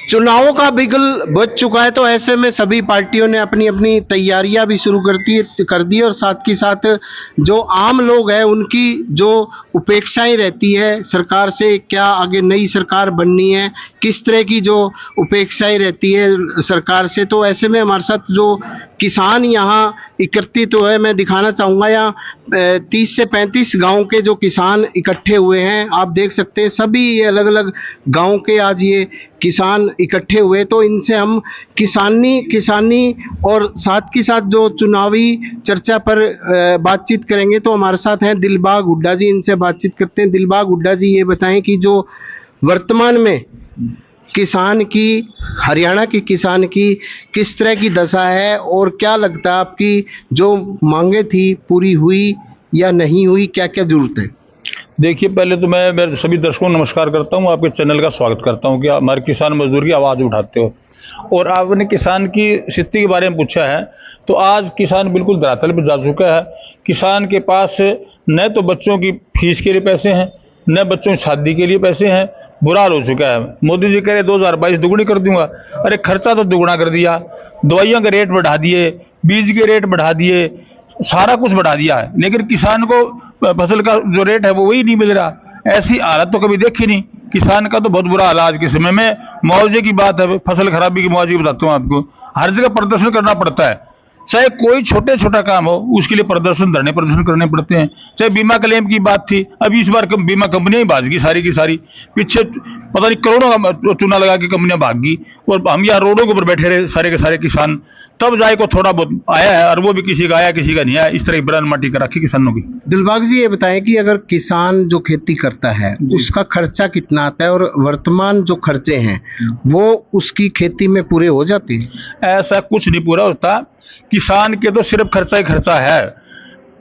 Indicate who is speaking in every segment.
Speaker 1: चुनावों का बिगुल बज चुका है, तो ऐसे में सभी पार्टियों ने अपनी अपनी तैयारियां भी शुरू कर दी और साथ ही साथ जो आम लोग हैं उनकी जो उपेक्षाएं रहती है सरकार से, क्या आगे नई सरकार बननी है, किस तरह की जो उपेक्षाएं रहती है सरकार से। तो ऐसे में हमारे साथ जो किसान यहाँ एकत्रित हुए, मैं दिखाना चाहूँगा यहाँ 30 से 35 गांव के जो किसान इकट्ठे हुए हैं। आप देख सकते हैं सभी ये अलग अलग गांव के आज ये किसान इकट्ठे हुए, तो इनसे हम किसानी और साथ ही साथ जो चुनावी चर्चा पर बातचीत करेंगे। तो हमारे साथ हैं दिलबाग हुड्डा जी, इनसे बातचीत करते हैं। दिलबाग हुड्डा जी, ये बताएं कि जो वर्तमान में किसान की, हरियाणा के किसान की किस तरह की दशा है और क्या लगता है आपकी जो मांगे थी पूरी हुई या नहीं हुई, क्या क्या जरूरत है?
Speaker 2: देखिए, पहले तो मैं सभी दर्शकों को नमस्कार करता हूं, आपके चैनल का स्वागत करता हूं कि हमारे किसान मजदूर की आवाज़ उठाते हो और आपने किसान की स्थिति के बारे में पूछा है। तो आज किसान बिल्कुल धरातल पर जा चुका है। किसान के पास न तो बच्चों की फीस के लिए पैसे हैं, न बच्चों की शादी के लिए पैसे हैं। बुरा हाल हो चुका है। मोदी जी कह रहे 2022 दुगुनी कर दूंगा, अरे खर्चा तो दुगुना कर दिया, दवाइयों के रेट बढ़ा दिए, बीज के रेट बढ़ा दिए, सारा कुछ बढ़ा दिया है, लेकिन किसान को फसल का जो रेट है वो वही नहीं मिल रहा। ऐसी हालत तो कभी देखी नहीं। किसान का तो बहुत बुरा हाल आज के समय में। मुआवजे की बात है, फसल खराबी की मुआवजे बताता हूँ आपको, हर जगह प्रदर्शन करना पड़ता है। चाहे कोई छोटा टाका हो उसके लिए धरने प्रदर्शन करने पड़ते हैं। चाहे बीमा क्लेम की बात थी, अभी इस बार बीमा कंपनियां ही भाग गई सारी की सारी। पीछे पता नहीं करोड़ों का चूना लगा के कंपनियां भाग गई और हम यहाँ रोडों के ऊपर बैठे रहे सारे के सारे किसान। तब जाए को थोड़ा बहुत आया है, और वो भी किसी का आया किसी का नहीं आया। इस तरह की बरान माटी कर रखी किसानों की।
Speaker 1: दिलबाग जी, ये बताएं कि अगर किसान जो खेती करता है उसका खर्चा कितना आता है और वर्तमान जो खर्चे हैं वो उसकी खेती में पूरे हो जाते हैं?
Speaker 2: ऐसा कुछ नहीं पूरा होता। किसान के तो सिर्फ खर्चा ही खर्चा है।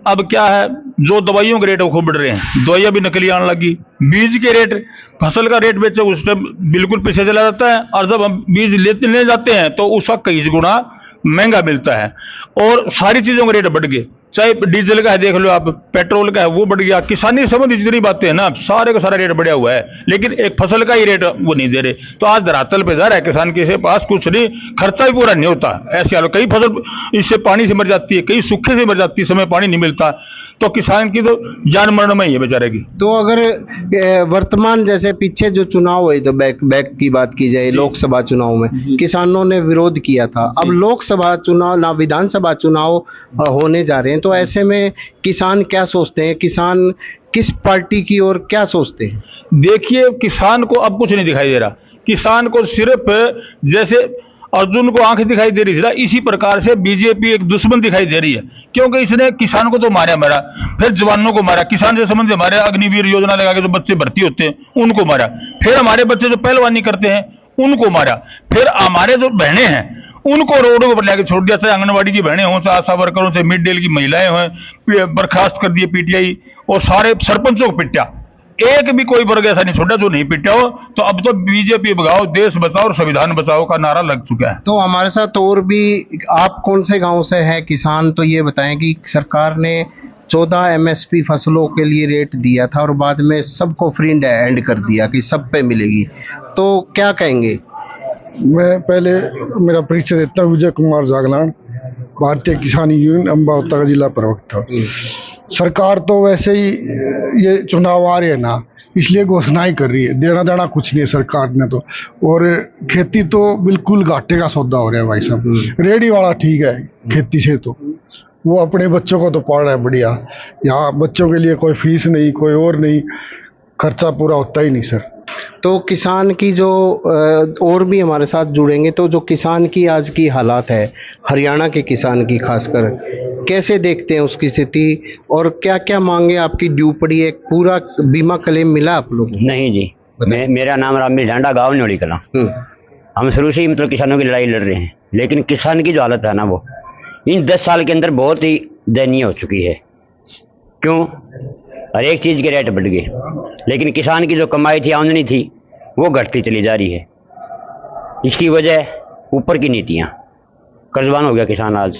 Speaker 2: अब क्या है, जो दवाइयों के रेट वो खूब बढ़ रहे हैं, दवाइयां भी नकली आने लगी। बीज के रेट, फसल का रेट बेचे उस टाइम बिल्कुल पीछे चला जाता है, और जब हम बीज लेने जाते हैं तो उसका कई गुना महंगा मिलता है। और सारी चीजों के रेट बढ़ गए, चाहे डीजल का है देख लो आप, पेट्रोल का है वो बढ़ गया। किसानी संबंधी जितनी बातें हैं ना, सारे का सारा रेट बढ़ा हुआ है, लेकिन एक फसल का ही रेट वो नहीं दे रहे। तो आज धरातल पे जा रहा है किसान के पास कुछ नहीं, खर्चा भी पूरा नहीं होता। ऐसे हाल, कई फसल इससे पानी से मर जाती है, कई सूखे से मर जाती है, समय पानी नहीं मिलता। तो किसान की तो जान मरण में ही है बेचारे की।
Speaker 1: तो अगर वर्तमान जैसे पीछे जो चुनाव हुए, तो बैक की बात की जाए, लोकसभा चुनाव में किसानों ने विरोध किया था। अब लोकसभा चुनाव ना विधानसभा चुनाव होने जा रहे हैं, तो ऐसे में किसान क्या सोचते हैं? किसान किस पार्टी की और क्या सोचते हैं?
Speaker 2: देखिए, किसान को अब कुछ नहीं दिखाई दे रहा। किसान को सिर्फ जैसे अर्जुन को आंख दिखाई दे रही थी ना, इसी प्रकार से बीजेपी एक दुश्मन दिखाई दे रही है। क्योंकि इसने किसान को तो मारा, फिर जवानों को मारा, किसान से संबंधित हमारे अग्निवीर योजना लगा के जो बच्चे भर्ती होते हैं उनको मारा, फिर हमारे बच्चे जो पहलवानी करते हैं उनको मारा, फिर हमारे जो बहनें हैं उनको रोडों पर लेकर छोड़ दिया। चाहे आंगनबाड़ी की बहनें हों, चाहे आशा वर्करों, चाहे मिड डे की महिलाएं हों, बर्खास्त कर दिए पीटीआई, और सारे सरपंचों को पिटा। एक भी कोई वर्ग ऐसा नहीं छोड़ा जो नहीं पिटा हो। तो अब तो बीजेपी भगाओ, देश बचाओ और संविधान बचाओ का नारा लग चुका है।
Speaker 1: तो हमारे साथ और भी, आप कौन से गांव से है किसान, तो ये बताएं कि सरकार ने 14 एमएसपी फसलों के लिए रेट दिया था और बाद में सबको फ्री एंड कर दिया कि सब पे मिलेगी, तो क्या कहेंगे?
Speaker 3: मैं पहले मेरा परिचय देता हूँ। विजय कुमार जागलान, भारतीय किसान यूनियन अम्बा उत्तर का जिला प्रवक्ता। सरकार तो वैसे ही ये चुनाव आ रहे हैं ना, इसलिए घोषणाएं कर रही है, देना कुछ नहीं है सरकार ने तो। और खेती तो बिल्कुल घाटे का सौदा हो रहा है भाई साहब। रेडी वाला ठीक है, खेती से तो वो अपने बच्चों को तो पढ़ रहा है बढ़िया। यहाँ बच्चों के लिए कोई फीस नहीं, कोई और नहीं, खर्चा पूरा होता ही नहीं सर।
Speaker 1: तो किसान की जो और भी हमारे साथ जुड़ेंगे, तो जो किसान की आज की हालात है, हरियाणा के किसान की खासकर, कैसे देखते हैं उसकी स्थिति और क्या क्या मांगे आपकी ड्यू पड़ी है? पूरा बीमा क्लेम मिला आप लोगों को?
Speaker 4: नहीं जी, मेरा नाम रामी ढांडा, गाँव न्योड़ी कला। हम शुरू से ही मतलब किसानों की लड़ाई लड़ रहे हैं, लेकिन किसान की जो हालत है ना, वो इन 10 साल के अंदर बहुत ही दयनीय हो चुकी है। क्यों? हर एक चीज़ के रेट बढ़ गए, लेकिन किसान की जो कमाई थी, आमदनी थी, वो घटती चली जा रही है। इसकी वजह ऊपर की नीतियाँ, कर्जबान हो गया किसान। आज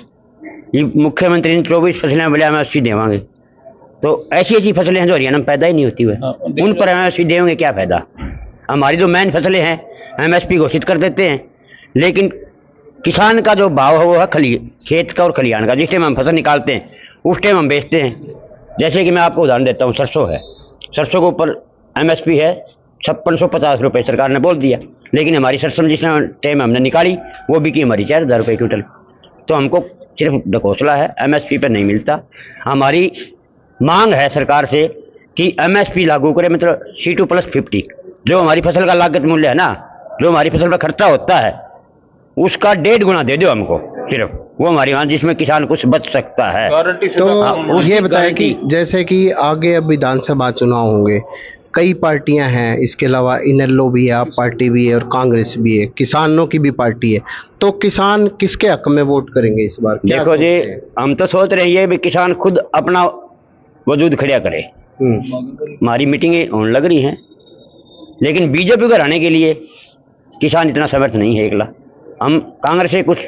Speaker 4: ये मुख्यमंत्री ने 24 फसलें बोले हमें 80 देवांगे, तो ऐसी फसलें हैं जो हरियाणा में पैदा ही नहीं होती हुए, उन पर हमें 80 देंगे क्या फ़ायदा? हमारी जो मेन फसलें हैं MSP घोषित कर देते हैं, लेकिन किसान का जो भाव है वो है खेत का और खलिहान का। जिस टाइम हम फसल निकालते हैं उस टाइम हम बेचते हैं। जैसे कि मैं आपको उदाहरण देता हूँ, सरसों है, सरसों के ऊपर MSP है 5650 रुपये सरकार ने बोल दिया, लेकिन हमारी सरसों जिस टाइम हमने निकाली वो बिकी हमारी 4000 रुपये क्विंटल। तो हमको सिर्फ ढकोसला है, MSP पर नहीं मिलता। हमारी मांग है सरकार से कि MSP लागू करे, मतलब C2+50, जो हमारी फसल का लागत मूल्य है ना, जो हमारी फसल पर खर्चा होता है उसका 1.5 गुना दे दो हमको, सिर्फ वो हमारी मांग, जिसमें किसान कुछ बच सकता है।
Speaker 1: तो ये बताएं कि जैसे कि आगे अब विधानसभा चुनाव होंगे, कई पार्टियां हैं, इसके अलावा इनेलो भी है, आप पार्टी भी है और कांग्रेस भी है, किसानों की भी पार्टी है, तो किसान किसके हक में वोट करेंगे इस बार?
Speaker 4: देखो जी, हम तो सोच रहे हैं भी किसान खुद अपना वजूद खड़ा करे। हमारी मीटिंगें होने लग रही हैं, लेकिन बीजेपी को हराने के लिए किसान इतना समर्थ नहीं है एकला। हम कांग्रेस से कुछ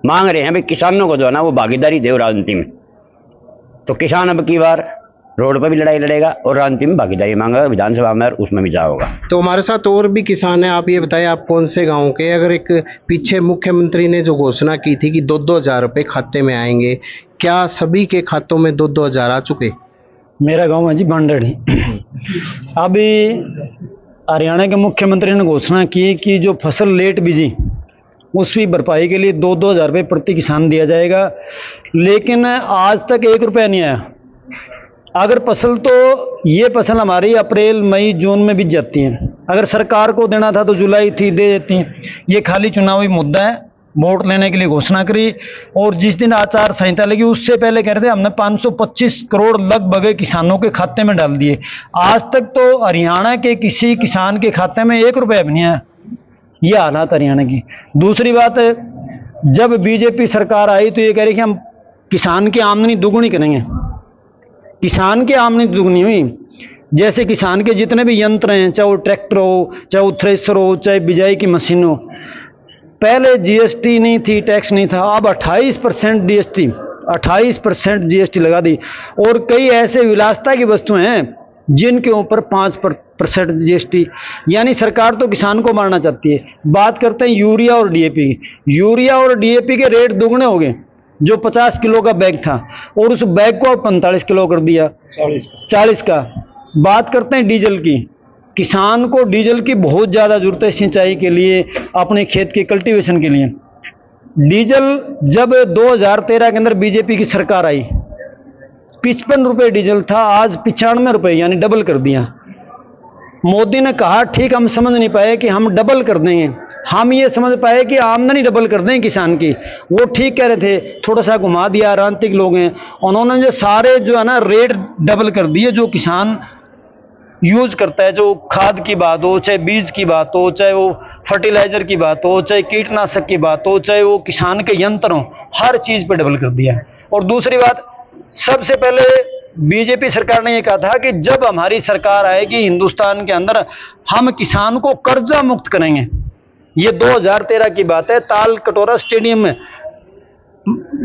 Speaker 4: मांग रहे हैं भाई, किसानों को जो है ना वो भागीदारी दे राजनीति में। तो किसान अब की बार रोड पर भी लड़ाई लड़ेगा और राजनीति में भागीदारी मांगेगा, विधानसभा में उसमें भी जाओगा।
Speaker 1: तो हमारे साथ और भी किसान हैं, आप ये बताएं आप कौन से गांव के? अगर एक पीछे मुख्यमंत्री ने जो घोषणा की थी कि 2-2 हज़ार रुपये खाते में आएंगे, क्या सभी के खातों में 2-2 हज़ार आ चुके?
Speaker 5: मेरा गांव है जी बांडड़ी। अभी हरियाणा के मुख्यमंत्री ने घोषणा की कि जो फसल लेट बीजी उसकी भरपाई के लिए 2-2 हज़ार रुपये प्रति किसान दिया जाएगा, लेकिन आज तक 1 रुपया नहीं आया। अगर फसल, तो ये फसल हमारी अप्रैल मई जून में बीत जाती है, अगर सरकार को देना था तो जुलाई थी, दे देती। ये खाली चुनावी मुद्दा है, वोट लेने के लिए घोषणा करी, और जिस दिन आचार संहिता लगी उससे पहले कह रहे थे हमने 525 करोड़ लगभग किसानों के खाते में डाल दिए। आज तक तो हरियाणा के किसी किसान के खाते में 1 रुपया भी नहीं आया। ये हालात हरियाणा की। दूसरी बात, जब बीजेपी सरकार आई तो ये कह रही कि हम किसान की आमदनी दुगुनी करेंगे। किसान की आमदनी दुगुनी हुई, जैसे किसान के जितने भी यंत्र हैं, चाहे वो ट्रैक्टर हो, चाहे वो थ्रेशर हो, चाहे बिजाई की मशीन हो, पहले GST नहीं थी, टैक्स नहीं था, अब 28% GST लगा दी। और कई ऐसे विलासिता की वस्तुएं हैं जिनके ऊपर 5% GST, यानी सरकार तो किसान को मारना चाहती है। बात करते हैं यूरिया और DAP की। यूरिया और DAP के रेट दुगने हो गए। जो 50 किलो का बैग था और उस बैग को 45 किलो कर दिया, 40 का। बात करते हैं डीजल की। किसान को डीजल की बहुत ज़्यादा जरूरत है सिंचाई के लिए, अपने खेत के कल्टीवेशन के लिए। डीजल जब 2013 के अंदर बीजेपी की सरकार आई, 55 रुपये डीजल था, आज 95 रुपये, यानी डबल कर दिया। मोदी ने कहा ठीक, हम समझ नहीं पाए कि हम डबल कर देंगे, हम ये समझ पाए कि आमदनी डबल कर दें किसान की। वो ठीक कह रहे थे, थोड़ा सा घुमा दिया, राजनीतिक लोग हैं, उन्होंने जो सारे जो है ना रेट डबल कर दिए। जो किसान यूज करता है, जो खाद की बात हो, चाहे बीज की बात हो, चाहे वो फर्टिलाइजर की बात हो, चाहे कीटनाशक की बात हो, चाहे वो किसान के यंत्र हो, हर चीज पे डबल कर दिया है। और दूसरी बात, सबसे पहले बीजेपी सरकार ने यह कहा था कि जब हमारी सरकार आएगी हिंदुस्तान के अंदर, हम किसान को कर्जा मुक्त करेंगे। ये 2013 की बात है। ताल कटोरा स्टेडियम में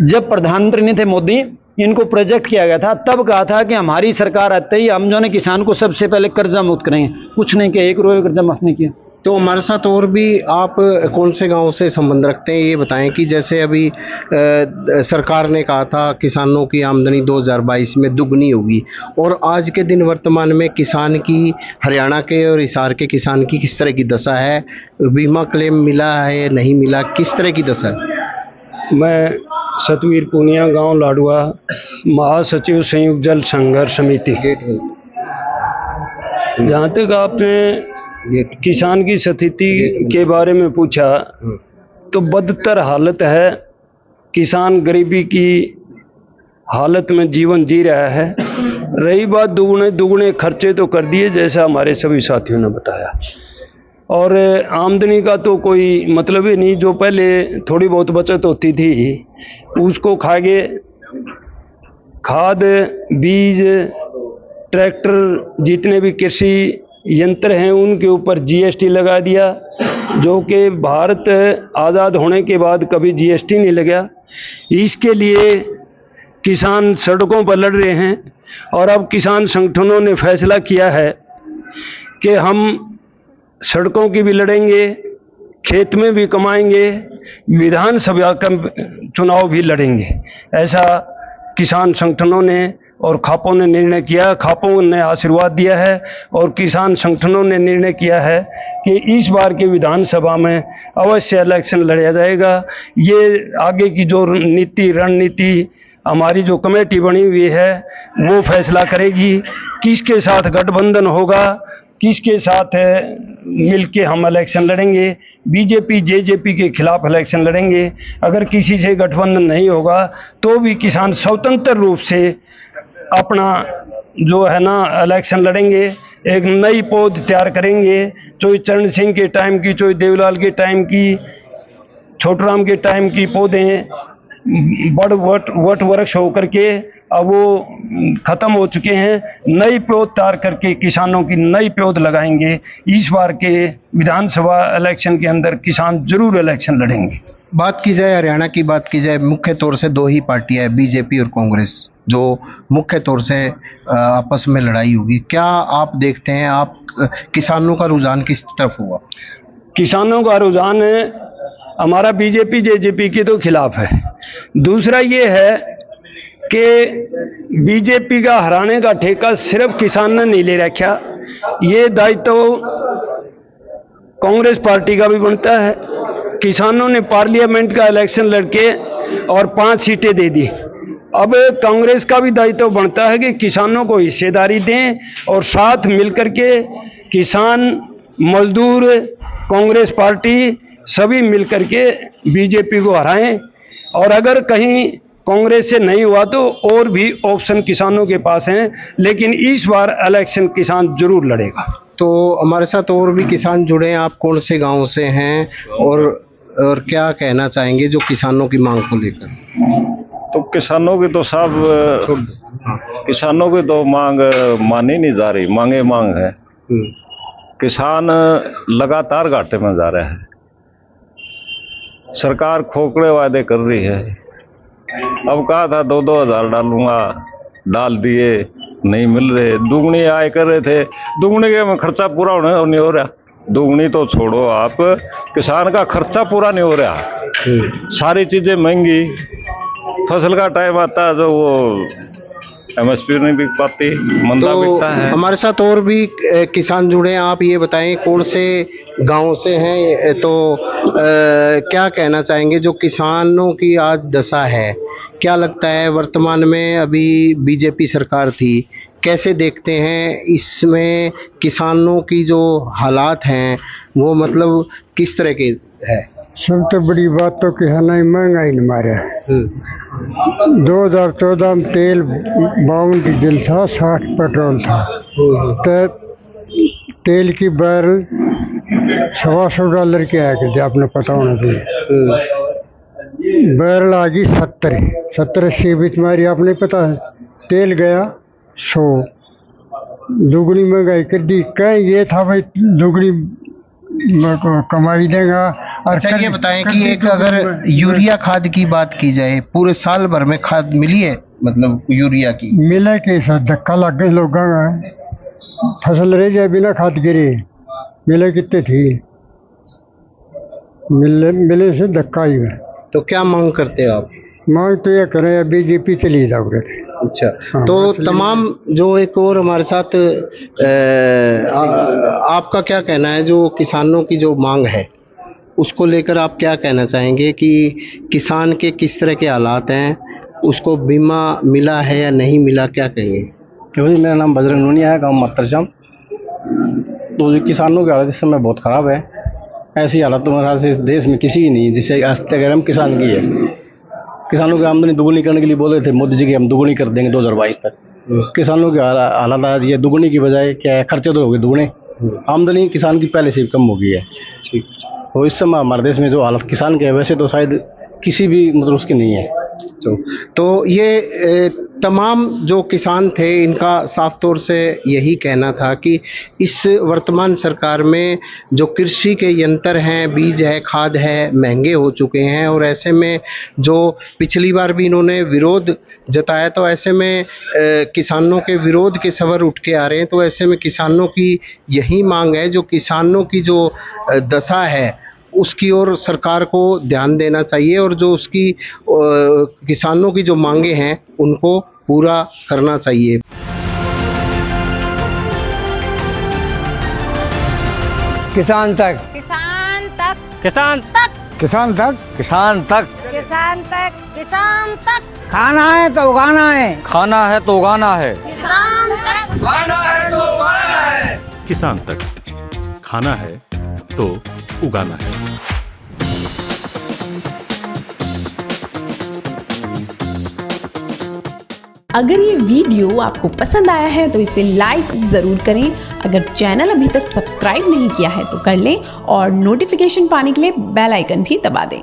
Speaker 5: जब प्रधानमंत्री नहीं थे मोदी, इनको प्रोजेक्ट किया गया था, तब कहा था कि हमारी सरकार आते ही हम जो है किसान को सबसे पहले कर्जा मुक्त करेंगे। कुछ नहीं किया, 1 रुपये कर्जा माफ नहीं किया।
Speaker 1: तो हमारे साथ और भी, आप कौन से गांव से संबंध रखते हैं, ये बताएं कि जैसे अभी सरकार ने कहा था किसानों की आमदनी 2022 में दुगनी होगी, और आज के दिन वर्तमान में किसान की, हरियाणा के और हिसार के किसान की किस तरह की दशा है? बीमा क्लेम मिला है, नहीं मिला, किस तरह की दशा है?
Speaker 6: मैं सतवीर पूनिया, गांव लाडुआ, महासचिव संयुक्त जल संघर्ष समिति। जहाँ तक आपने किसान की स्थिति के बारे में पूछा, तो बदतर हालत है। किसान गरीबी की हालत में जीवन जी रहा है। रही बात दुगने खर्चे तो कर दिए, जैसा हमारे सभी साथियों ने बताया, और आमदनी का तो कोई मतलब ही नहीं। जो पहले थोड़ी बहुत बचत होती थी उसको खा गए। खाद, बीज, ट्रैक्टर, जितने भी कृषि यंत्र हैं उनके ऊपर GST लगा दिया, जो कि भारत आज़ाद होने के बाद कभी GST नहीं लगा। इसके लिए किसान सड़कों पर लड़ रहे हैं, और अब किसान संगठनों ने फैसला किया है कि हम सड़कों की भी लड़ेंगे, खेत में भी कमाएंगे, विधानसभा का चुनाव भी लड़ेंगे। ऐसा किसान संगठनों ने और खापों ने निर्णय किया। खापों ने आशीर्वाद दिया है और किसान संगठनों ने निर्णय किया है कि इस बार की विधानसभा में अवश्य इलेक्शन लड़ा जाएगा। ये आगे की जो नीति रणनीति हमारी जो कमेटी बनी हुई है वो फैसला करेगी, किसके साथ गठबंधन होगा, किसके साथ मिलके हम इलेक्शन लड़ेंगे। बीजेपी जेजेपी के खिलाफ इलेक्शन लड़ेंगे। अगर किसी से गठबंधन नहीं होगा तो भी किसान स्वतंत्र रूप से अपना जो है ना इलेक्शन लड़ेंगे। एक नई पौध तैयार करेंगे, चाहे चरण सिंह के टाइम की, चाहे देवलाल के टाइम की, छोटूराम के टाइम की पौधे बड़ वट वृक्ष होकर के अब वो खत्म हो चुके हैं। नई पौध तैयार करके किसानों की नई पौध लगाएंगे। इस बार के विधानसभा इलेक्शन के अंदर किसान जरूर इलेक्शन लड़ेंगे।
Speaker 1: बात की जाए हरियाणा की, बात की जाए, मुख्य तौर से दो ही पार्टियां हैं, बीजेपी और कांग्रेस, जो मुख्य तौर से आपस में लड़ाई होगी। क्या आप देखते हैं, आप किसानों का रुझान किस तरफ होगा?
Speaker 6: किसानों का रुझान हमारा बीजेपी जेजेपी के तो खिलाफ है। दूसरा ये है कि बीजेपी का हराने का ठेका सिर्फ किसान ने नहीं ले रखा, ये दायित्व कांग्रेस पार्टी का भी बनता है। किसानों ने पार्लियामेंट का इलेक्शन लड़के और 5 सीटें दे दी। अब कांग्रेस का भी दायित्व बनता है कि किसानों को हिस्सेदारी दें और साथ मिलकर के किसान, मजदूर, कांग्रेस पार्टी सभी मिलकर के बीजेपी को हराएं। और अगर कहीं कांग्रेस से नहीं हुआ तो और भी ऑप्शन किसानों के पास हैं, लेकिन इस बार इलेक्शन किसान जरूर लड़ेगा।
Speaker 1: तो हमारे साथ और भी किसान जुड़े हैं। आप कौन से गांव से हैं और क्या कहना चाहेंगे जो किसानों की मांग को लेकर?
Speaker 7: तो किसानों की तो किसानों की तो मांग मानी नहीं जा रही, मांगे मांग है। किसान लगातार घाटे में जा रहा है। सरकार खोखले वादे कर रही है। अब कहा था 2-2 हज़ार डालूंगा, डाल दिए, नहीं मिल रहे। दुगनी आय कर रहे थे, दुगनी के खर्चा पूरा होने नहीं हो रहा। दुगनी तो छोड़ो, आप किसान का खर्चा पूरा नहीं हो रहा। सारी चीजें महंगी, फसल का टाइम आता है जो वो MSP नहीं बिक पाती, मंदा बिकता है।
Speaker 1: हमारे साथ और भी किसान जुड़े हैं। आप ये बताएं कौन से गांव से हैं, तो क्या कहना चाहेंगे जो किसानों की आज दशा है? क्या लगता है वर्तमान में, अभी बीजेपी सरकार थी, कैसे देखते हैं इसमें किसानों की जो हालात हैं वो मतलब किस तरह के है?
Speaker 3: सबसे बड़ी बात तो किसानों की महंगाई न मारे। 2014 में तेल 52 डीजल था, 60 पेट्रोल था। तो तेल की बैरल $125 के आया करते, आपने पता होना चाहिए। बैरल आ गई 70-80 बीच मारी, आपने पता है। तेल गया 100, दुगनी महंगाई कर दी। कहीं ये था भाई दुगनी कमाई देगा।
Speaker 1: अच्छा ये बताएं कि एक अगर यूरिया खाद की बात की जाए, पूरे साल भर में खाद मिली है, मतलब यूरिया की
Speaker 3: मिले के साथ धक्का लग गए लोगों का। फसल रह जाए बिना खाद गिरे, मिले कितने थी, मिले से धक्का ही है।
Speaker 1: तो क्या मांग करते हो आप?
Speaker 3: मांग तो ये करें बीजेपी चली जाओ।
Speaker 1: अच्छा, तो तमाम जो एक और हमारे साथ आपका क्या कहना है, जो किसानों की जो मांग है उसको लेकर आप क्या कहना चाहेंगे कि किसान के किस तरह के हालात हैं, उसको बीमा मिला है या नहीं मिला, क्या कहेंगे?
Speaker 8: जी, मेरा नाम बजरंग नूनिया है, गाँव मत्तरजम। तो जो किसानों की हालत इस समय बहुत ख़राब है। ऐसी हालत तो मेरे ख्याल से इस देश में किसी की नहीं है जिससे अगर हम किसान की है। किसानों की आमदनी दोगुनी करने के लिए बोले थे मोदी जी की, हम दोगुनी कर देंगे 2022 तक। किसानों की हालत आज ये दोगुनी की बजाय क्या है, खर्चे तो हो गए दुगने, आमदनी किसान की पहले से ही कम हो गई है। ठीक, तो इस समय हमारे देश में जो हालत किसान के है वैसे तो शायद किसी भी मतलब उसकी नहीं है।
Speaker 1: तो ये तमाम जो किसान थे इनका साफ तौर से यही कहना था कि इस वर्तमान सरकार में जो कृषि के यंत्र हैं, बीज है, खाद है, महंगे हो चुके हैं और ऐसे में जो पिछली बार भी इन्होंने विरोध जताया तो ऐसे में किसानों के विरोध के स्वर उठ के आ रहे हैं। तो ऐसे में किसानों की यही मांग है, जो किसानों की जो दशा है उसकी ओर सरकार को ध्यान देना चाहिए और जो उसकी किसानों की जो मांगे हैं उनको पूरा करना चाहिए।
Speaker 9: किसान तक,
Speaker 10: किसान तक,
Speaker 9: किसान तक,
Speaker 3: किसान तक,
Speaker 9: किसान तक,
Speaker 10: किसान तक, किसान तक,
Speaker 9: खाना है तो उगाना है, खाना है तो उगाना है,
Speaker 10: किसान तक,
Speaker 9: खाना है तो उगाना है,
Speaker 11: किसान तक, खाना है तो उगाना है।
Speaker 12: अगर ये वीडियो आपको पसंद आया है तो इसे लाइक ज़रूर करें। अगर चैनल अभी तक सब्सक्राइब नहीं किया है तो कर लें और नोटिफिकेशन पाने के लिए बेल आइकन भी दबा दें।